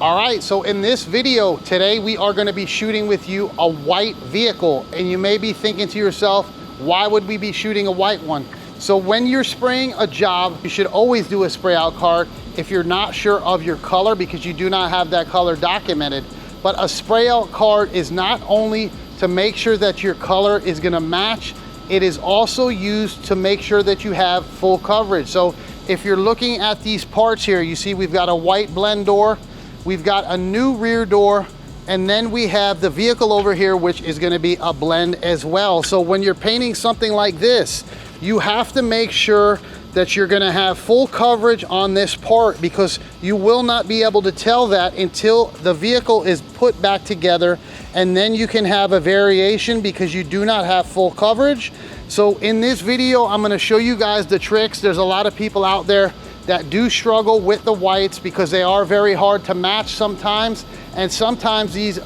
All right, so in this video today, we are gonna be shooting with you a white vehicle. And you may be thinking to yourself, why would we be shooting a white one? So when you're spraying a job, you should always do a spray out card if you're not sure of your color, because you do not have that color documented. But a spray out card is not only to make sure that your color is gonna match, it is also used to make sure that you have full coverage. So if you're looking at these parts here, you see we've got a white blend door, we've got a new rear door, and then we have the vehicle over here, which is gonna be a blend as well. So when you're painting something like this, you have to make sure that you're gonna have full coverage on this part, because you will not be able to tell that until the vehicle is put back together, and then you can have a variation because you do not have full coverage. So in this video, I'm gonna show you guys the tricks. There's a lot of people out there that do struggle with the whites because they are very hard to match sometimes, and sometimes these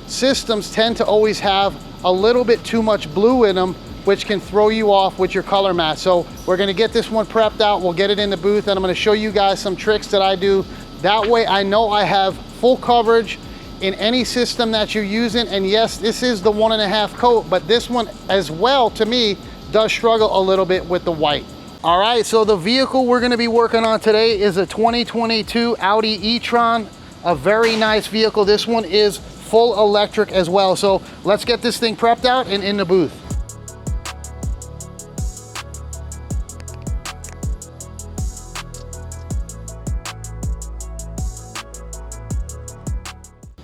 systems tend to always have a little bit too much blue in them, which can throw you off with your color match. So we're gonna get this one prepped out, we'll get it in the booth, and I'm gonna show you guys some tricks that I do. That way I know I have full coverage in any system that you're using. And yes, this is the 1.5 coat, but this one as well, to me, does struggle a little bit with the white. All right, so the vehicle we're gonna be working on today is a 2022 Audi e-tron, a very nice vehicle. This one is full electric as well. So let's get this thing prepped out and in the booth.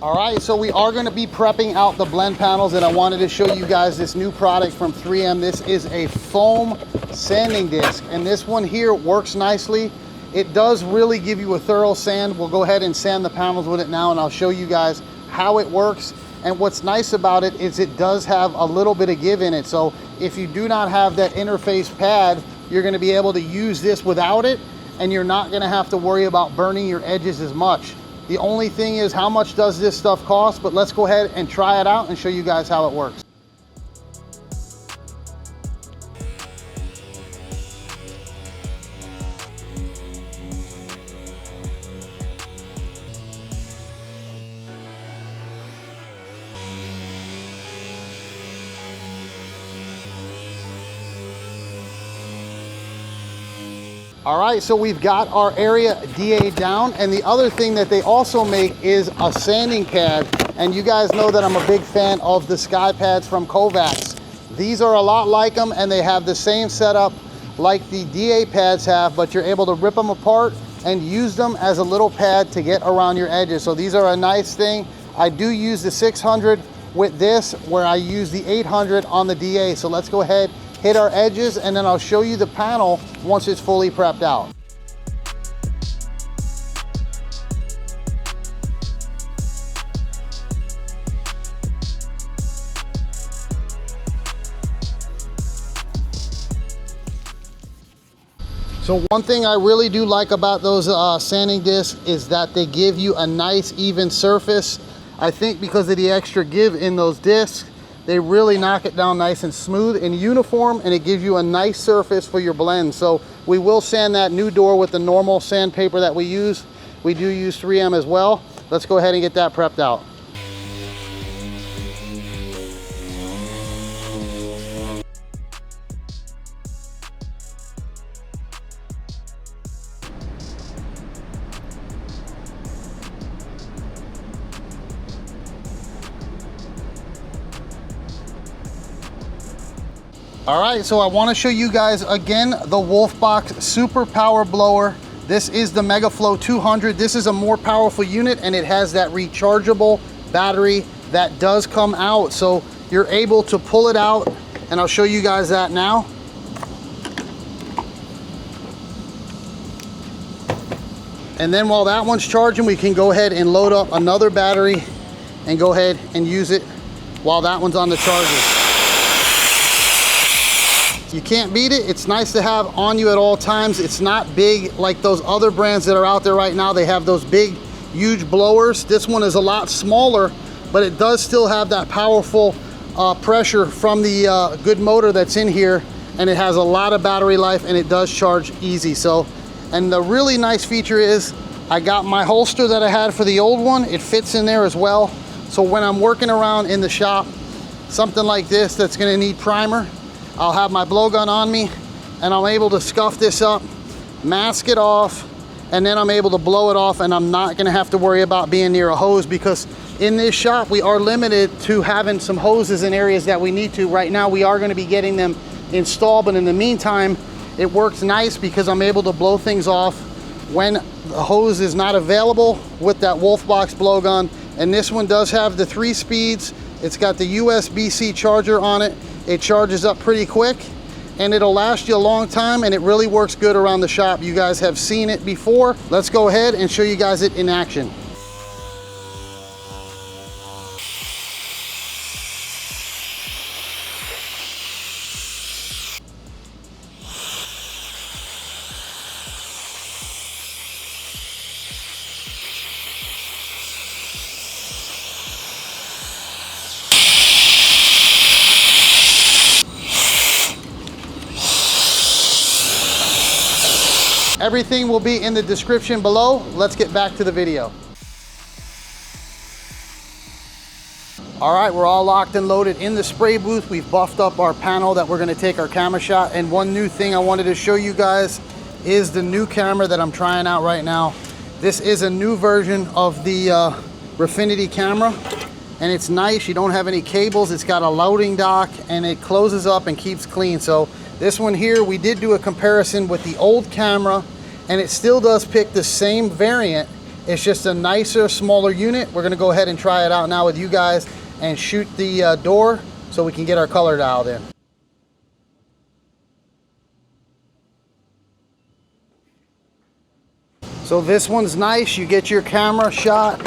All right, so we are gonna be prepping out the blend panels, and I wanted to show you guys this new product from 3M. This is a foam sanding disc, and this one here works nicely. It does really give you a thorough sand. We'll go ahead and sand the panels with it now, and I'll show you guys how it works. And what's nice about it is it does have a little bit of give in it. So if you do not have that interface pad, you're gonna be able to use this without it, and you're not gonna have to worry about burning your edges as much. The only thing is, how much does this stuff cost? But let's go ahead and try it out and show you guys how it works. All right, so we've got our area DA down, and the other thing that they also make is a sanding pad. And you guys know that I'm a big fan of the Sky pads from Kovacs. These are a lot like them, and they have the same setup like the DA pads have, but you're able to rip them apart and use them as a little pad to get around your edges. So these are a nice thing. I do use the 600 with this, where I use the 800 on the DA. So let's go ahead, hit our edges, and then I'll show you the panel once it's fully prepped out. So one thing I really do like about those sanding discs is that they give you a nice even surface. I think because of the extra give in those discs, they really knock it down nice and smooth and uniform, and it gives you a nice surface for your blend. So we will sand that new door with the normal sandpaper that we use. We do use 3M as well. Let's go ahead and get that prepped out. All right, so I want to show you guys again the Wolfbox Super Power Blower. This is the MegaFlow 200. This is a more powerful unit, and it has that rechargeable battery that does come out. So you're able to pull it out, and I'll show you guys that now. And then while that one's charging, we can go ahead and load up another battery and go ahead and use it while that one's on the charger. You can't beat it. It's nice to have on you at all times. It's not big like those other brands that are out there right now. They have those big, huge blowers. This one is a lot smaller, but it does still have that powerful pressure from the good motor that's in here, and it has a lot of battery life, and it does charge easy. So, and the really nice feature is I got my holster that I had for the old one. It fits in there as well. So when I'm working around in the shop, something like this that's gonna need primer, I'll have my blowgun on me and I'm able to scuff this up, mask it off, and then I'm able to blow it off, and I'm not gonna have to worry about being near a hose, because in this shop we are limited to having some hoses in areas that we need to. Right now we are gonna be getting them installed, but in the meantime, it works nice because I'm able to blow things off when the hose is not available with that Wolfbox blowgun. And this one does have the 3 speeds. It's got the USB-C charger on it. It charges up pretty quick and it'll last you a long time, and it really works good around the shop. You guys have seen it before. Let's go ahead and show you guys it in action. Everything will be in the description below. Let's get back to the video. All right, we're all locked and loaded in the spray booth. We've buffed up our panel that we're gonna take our camera shot. And one new thing I wanted to show you guys is the new camera that I'm trying out right now. This is a new version of the Refinity camera, and it's nice. You don't have any cables. It's got a loading dock and it closes up and keeps clean. So this one here, we did do a comparison with the old camera, and it still does pick the same variant. It's just a nicer, smaller unit. We're gonna go ahead and try it out now with you guys and shoot the door so we can get our color dialed in. So this one's nice. You get your camera shot,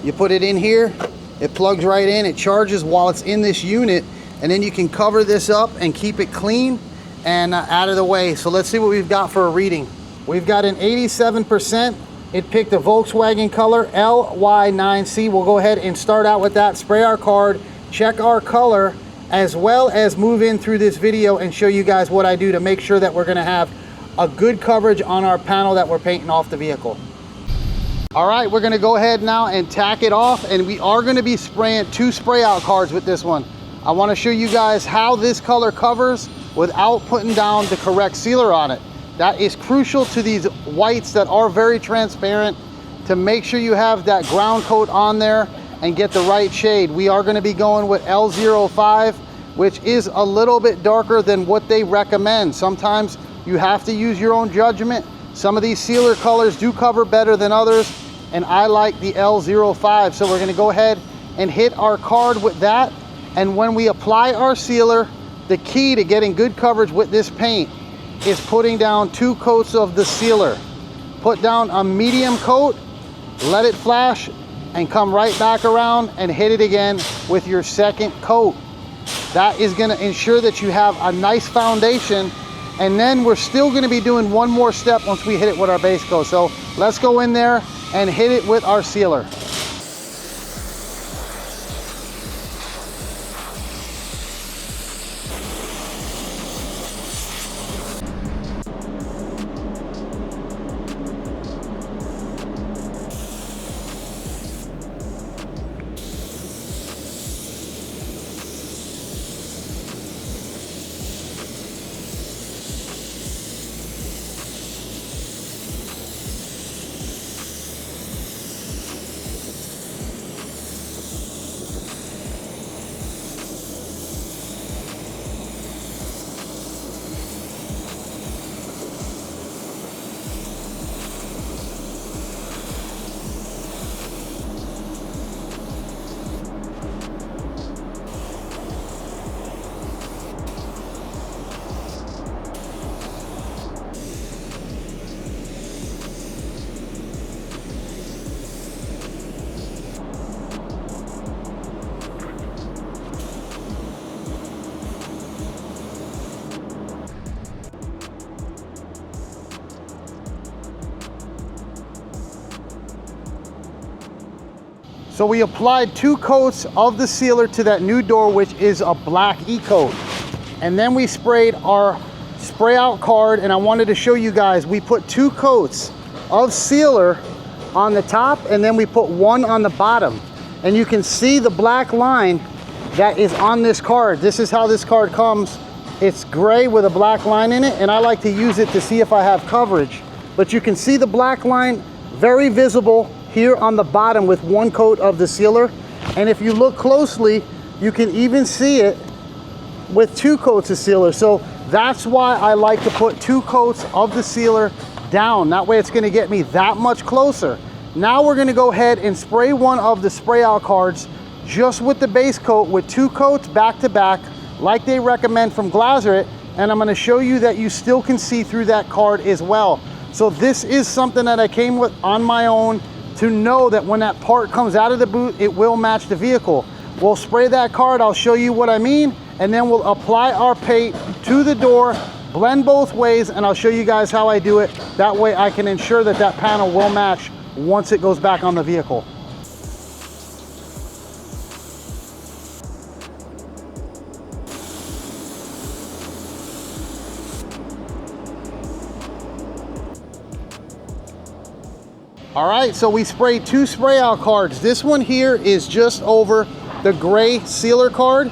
you put it in here, it plugs right in, it charges while it's in this unit, and then you can cover this up and keep it clean and out of the way. So let's see what we've got for a reading. We've got an 87%. It picked a Volkswagen color, LY9C. We'll go ahead and start out with that, spray our card, check our color, as well as move in through this video and show you guys what I do to make sure that we're gonna have a good coverage on our panel that we're painting off the vehicle. All right, we're gonna go ahead now and tack it off, and we are gonna be spraying 2 spray out cards with this one. I wanna show you guys how this color covers without putting down the correct sealer on it. That is crucial to these whites that are very transparent, to make sure you have that ground coat on there and get the right shade. We are gonna be going with L05, which is a little bit darker than what they recommend. Sometimes you have to use your own judgment. Some of these sealer colors do cover better than others, and I like the L05. So we're gonna go ahead and hit our card with that. And when we apply our sealer, the key to getting good coverage with this paint is putting down 2 coats of the sealer. Put down a medium coat, let it flash, and come right back around and hit it again with your second coat. That is gonna ensure that you have a nice foundation, and then we're still gonna be doing one more step once we hit it with our base coat. So let's go in there and hit it with our sealer. So we applied 2 coats of the sealer to that new door, which is a black E-coat. And then we sprayed our spray out card, and I wanted to show you guys, we put 2 coats of sealer on the top, and then we put 1 on the bottom. And you can see the black line that is on this card. This is how this card comes. It's gray with a black line in it, and I like to use it to see if I have coverage. But you can see the black line very visible here on the bottom with 1 coat of the sealer. And if you look closely, you can even see it with 2 coats of sealer. So that's why I like to put 2 coats of the sealer down. That way it's gonna get me that much closer. Now we're gonna go ahead and spray one of the spray out cards just with the base coat with 2 coats back to back, like they recommend from Glazrit, and I'm gonna show you that you still can see through that card as well. So this is something that I came with on my own to know that when that part comes out of the boot, it will match the vehicle. We'll spray that card, I'll show you what I mean, and then we'll apply our paint to the door, blend both ways, and I'll show you guys how I do it. That way I can ensure that that panel will match once it goes back on the vehicle. All right, so we sprayed 2 spray out cards. This one here is just over the gray sealer card.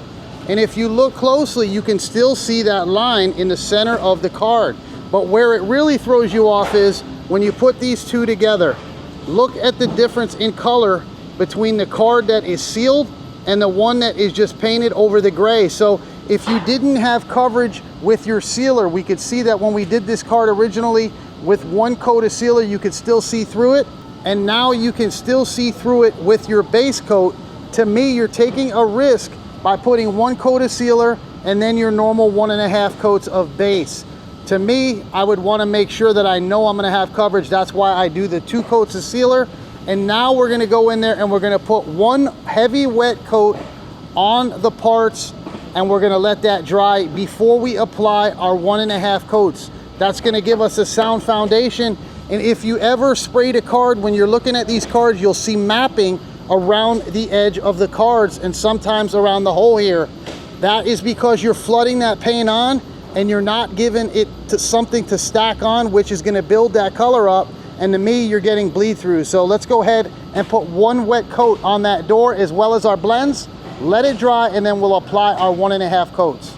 And if you look closely, you can still see that line in the center of the card. But where it really throws you off is when you put these 2 together. Look at the difference in color between the card that is sealed and the one that is just painted over the gray. So if you didn't have coverage with your sealer, we could see that when we did this card originally with 1 coat of sealer, you could still see through it. And now you can still see through it with your base coat. To me, you're taking a risk by putting 1 coat of sealer and then your normal 1.5 coats of base. To me, I would want to make sure that I know I'm going to have coverage. That's why I do the 2 coats of sealer. And now we're going to go in there and we're going to put 1 heavy wet coat on the parts, and we're going to let that dry before we apply our 1.5 coats. That's going to give us a sound foundation. And if you ever sprayed a card, when you're looking at these cards, you'll see mapping around the edge of the cards and sometimes around the hole here. That is because you're flooding that paint on and you're not giving it to something to stack on, which is going to build that color up. And to me, you're getting bleed through. So let's go ahead and put 1 wet coat on that door as well as our blends. Let it dry, and then we'll apply our 1.5 coats.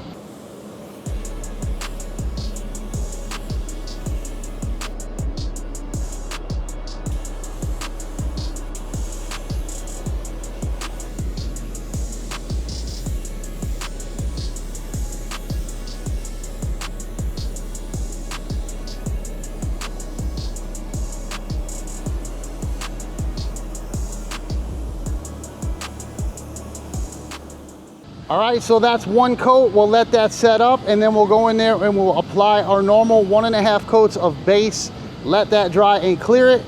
All right, so that's 1 coat. We'll let that set up, and then we'll go in there and we'll apply our normal 1.5 coats of base, let that dry and clear it.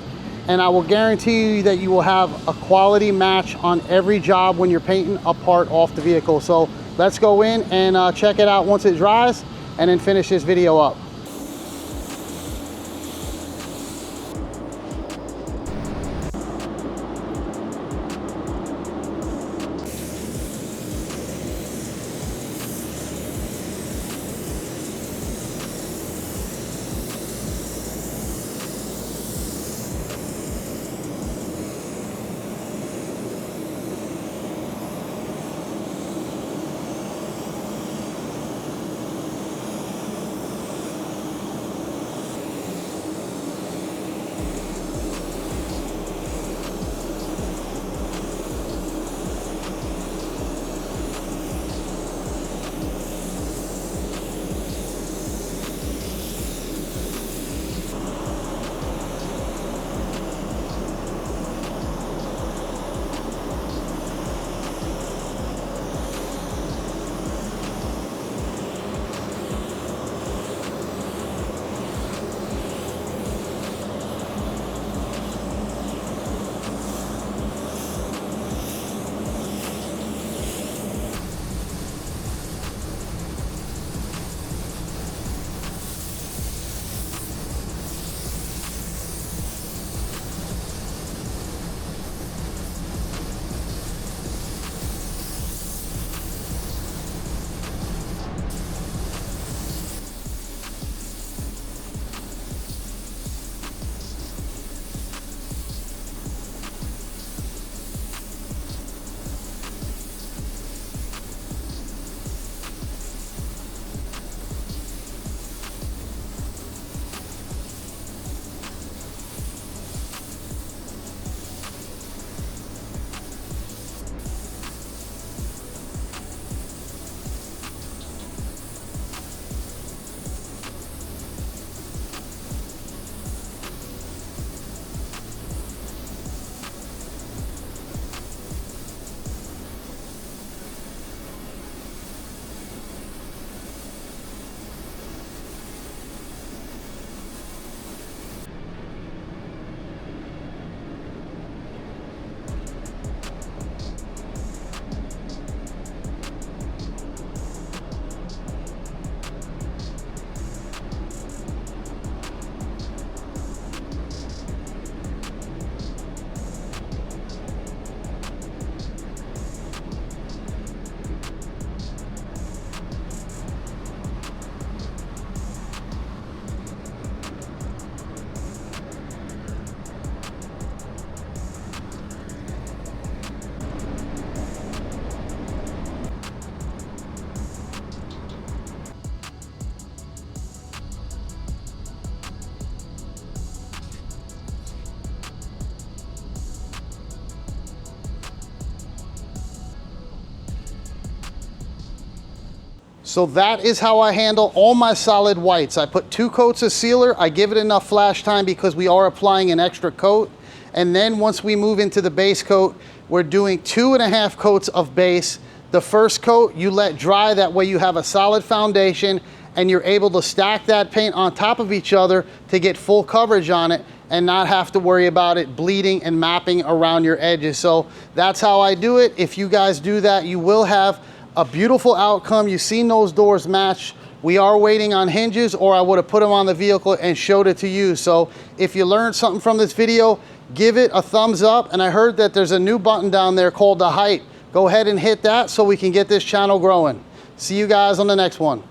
And I will guarantee you that you will have a quality match on every job when you're painting a part off the vehicle. So let's go in and check it out once it dries and then finish this video up. So that is how I handle all my solid whites. I put 2 coats of sealer. I give it enough flash time because we are applying an extra coat. And then once we move into the base coat, we're doing 2.5 coats of base. The first coat you let dry, that way you have a solid foundation and you're able to stack that paint on top of each other to get full coverage on it and not have to worry about it bleeding and mapping around your edges. So that's how I do it. If you guys do that, you will have a beautiful outcome. You've seen those doors match. We are waiting on hinges, or I would have put them on the vehicle and showed it to you. So if you learned something from this video, give it a thumbs up. And I heard that there's a new button down there called the height. Go ahead and hit that so we can get this channel growing. See you guys on the next one.